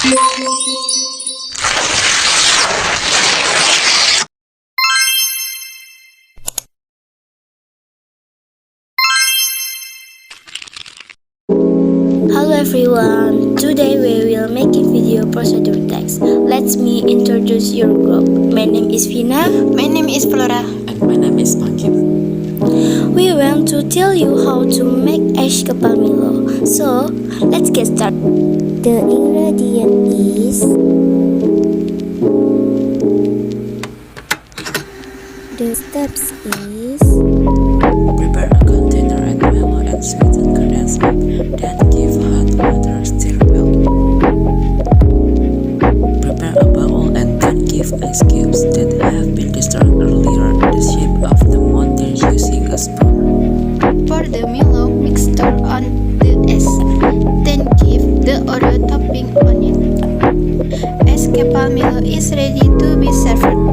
Hello everyone, today we will make a video procedure text. Let me introduce your group. My name is Vina. My name is Flora. And my name is Bangkit. We want to tell you how to make es Kepal Milo. So, let's get started. The ingredient is the steps is Prepare a container and milo and sweetened condensed milk. Then give hot water, stir well. Prepare a bowl and then give ice cubes that have been disturbed earlier in the shape of the mountain using a spoon. Pour the Milo mixture on the ice. Then give the Oreo topping on it. Es Kepal Milo is ready to be served.